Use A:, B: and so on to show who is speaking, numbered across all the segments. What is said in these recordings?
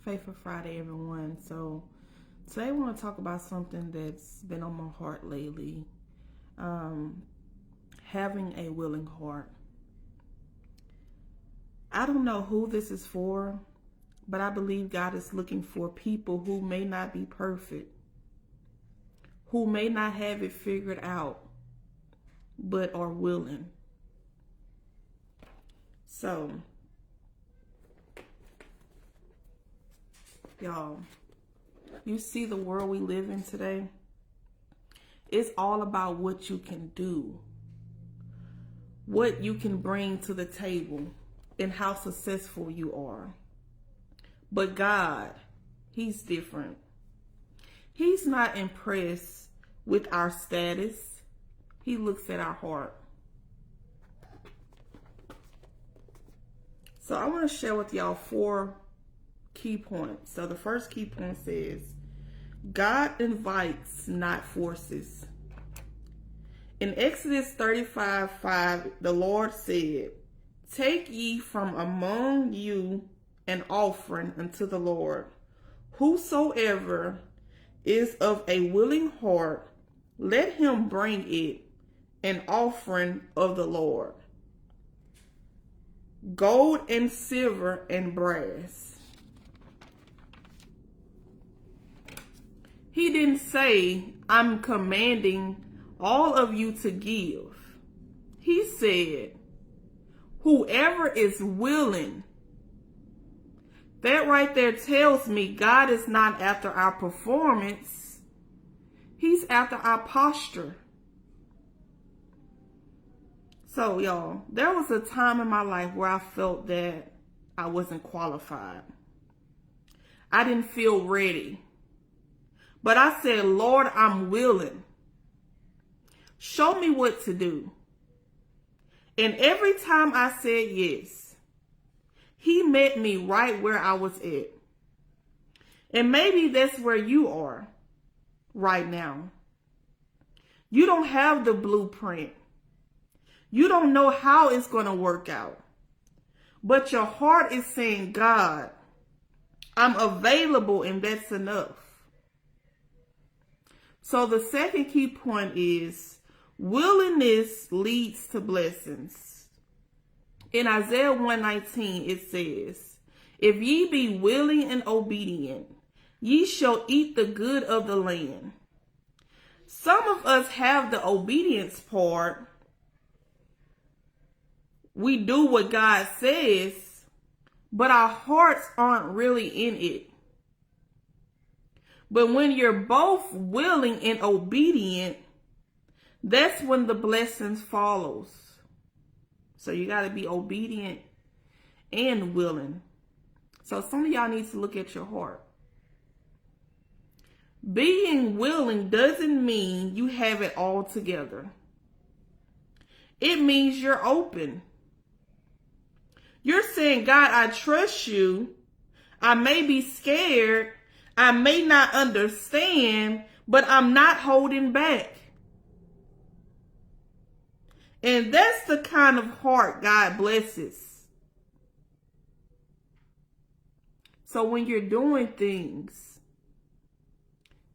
A: Faithful Friday, everyone. So today I want to talk about something that's been on my heart lately. Um, Having a willing heart. I don't know who this is for, but I believe God is looking for people who may not be perfect, who may not have it figured out, but are willing. So, y'all, you see the world we live in today? It's all about what you can do, what you can bring to the table, and how successful you are. But God, He's different. He's not impressed with our status. He looks at our heart. So I want to share with y'all 4 key points. So the first key point says, God invites, not forces. In Exodus 35:5, the Lord said, "Take ye from among you an offering unto the Lord. Whosoever is of a willing heart, let him bring it, an offering of the Lord. Gold and silver and brass." He didn't say, "I'm commanding all of you to give." He said, whoever is willing. That right there tells me God is not after our performance. He's after our posture. So, y'all, there was a time in my life where I felt that I wasn't qualified. I didn't feel ready. But I said, Lord, I'm willing. Show me what to do. And every time I said yes, He met me right where I was at. And maybe that's where you are right now. You don't have the blueprint. You don't know how it's going to work out. But your heart is saying, God, I'm available, and that's enough. So the second key point is willingness leads to blessings. In Isaiah 1:19, it says, "If ye be willing and obedient, ye shall eat the good of the land." Some of us have the obedience part. We do what God says, but our hearts aren't really in it. But when you're both willing and obedient, that's when the blessings follows. So you got to be obedient and willing. So some of y'all need to look at your heart. Being willing doesn't mean you have it all together. It means you're open. You're saying, God, I trust you. I may be scared. I may not understand, but I'm not holding back. And that's the kind of heart God blesses. So when you're doing things,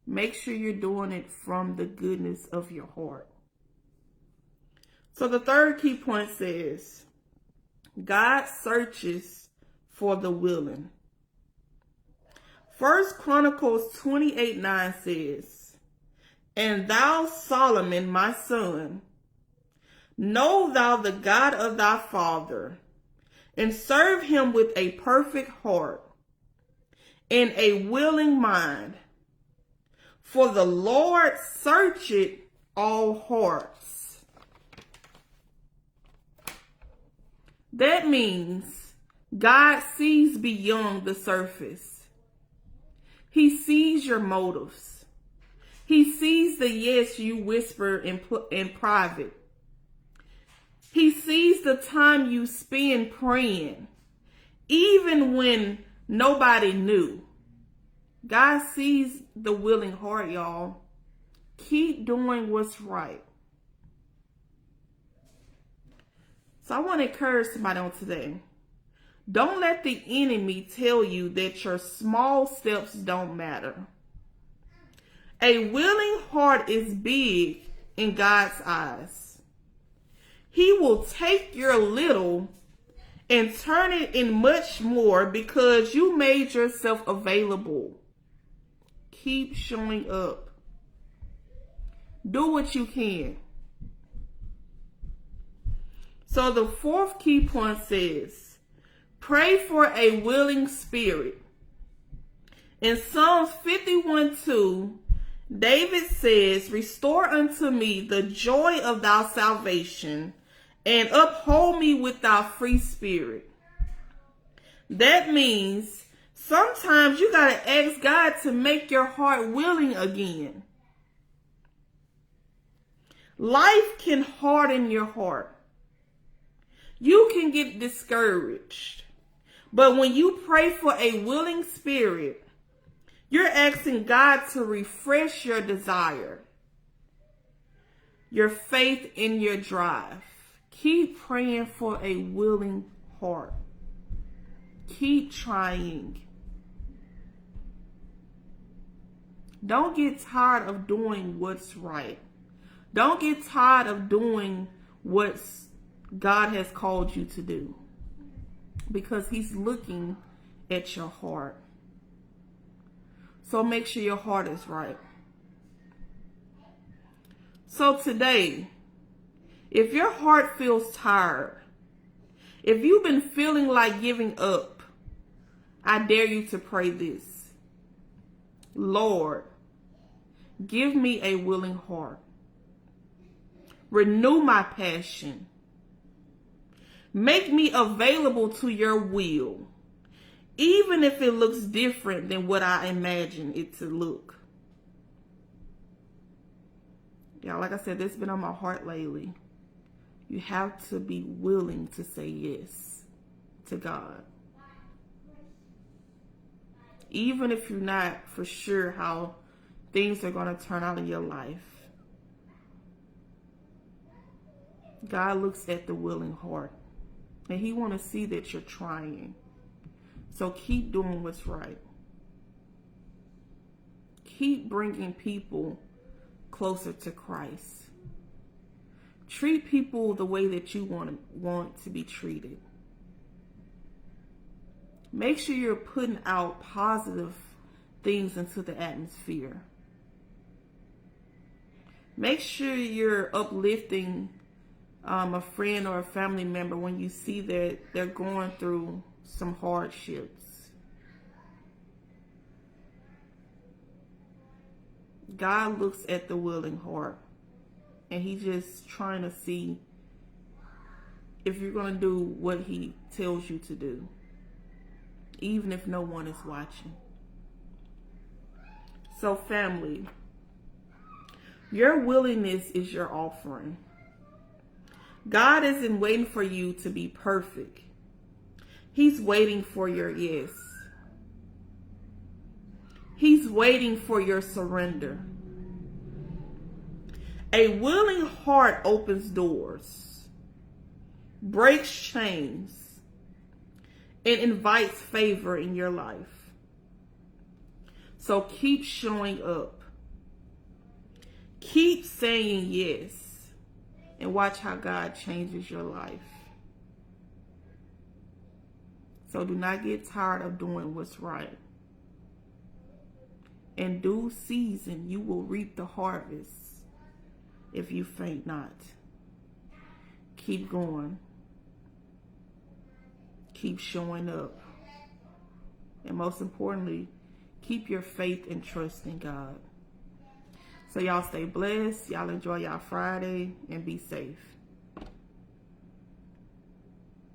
A: make sure you're doing it from the goodness of your heart. So the third key point says, God searches for the willing. 1 Chronicles 28:9 says, "And thou, Solomon, my son, know thou the God of thy father, and serve him with a perfect heart and a willing mind. For the Lord searcheth all hearts." That means God sees beyond the surface. He sees your motives. He sees the yes you whisper in private. He sees the time you spend praying, even when nobody knew. God sees the willing heart, y'all. Keep doing what's right. So I want to encourage somebody on today. Don't let the enemy tell you that your small steps don't matter. A willing heart is big in God's eyes. He will take your little and turn it in much more because you made yourself available. Keep showing up. Do what you can. So the fourth key point says, pray for a willing spirit. In Psalms 51:2, David says, restore unto me the joy of thy salvation and uphold me with thy free spirit. That means sometimes you got to ask God to make your heart willing again. Life can harden your heart. You can get discouraged. But when you pray for a willing spirit, you're asking God to refresh your desire, your faith, and your drive. Keep praying for a willing heart. Keep trying. Don't get tired of doing what's right. Don't get tired of doing what God has called you to do, because He's looking at your heart. So make sure your heart is right. So today, if your heart feels tired, if you've been feeling like giving up, I dare you to pray this. Lord, give me a willing heart. Renew my passion. Make me available to your will, even if it looks different than what I imagine it to look. Yeah, like I said, this has been on my heart lately. You have to be willing to say yes to God. Even if you're not for sure how things are going to turn out in your life. God looks at the willing heart, and He want to see that you're trying. So keep doing what's right. Keep bringing people closer to Christ. Treat people the way that you want to be treated. Make sure you're putting out positive things into the atmosphere. Make sure you're uplifting a friend or a family member when you see that they're going through some hardships. God looks at the willing heart, and He's just trying to see if you're going to do what He tells you to do, even if no one is watching. So family, your willingness is your offering. God isn't waiting for you to be perfect. He's waiting for your yes. He's waiting for your surrender. A willing heart opens doors, breaks chains, and invites favor in your life. So keep showing up. Keep saying yes. And watch how God changes your life. So do not get tired of doing what's right. In due season, you will reap the harvest if you faint not. Keep going. Keep showing up. And most importantly, keep your faith and trust in God. So y'all stay blessed. Y'all enjoy y'all Friday and be safe.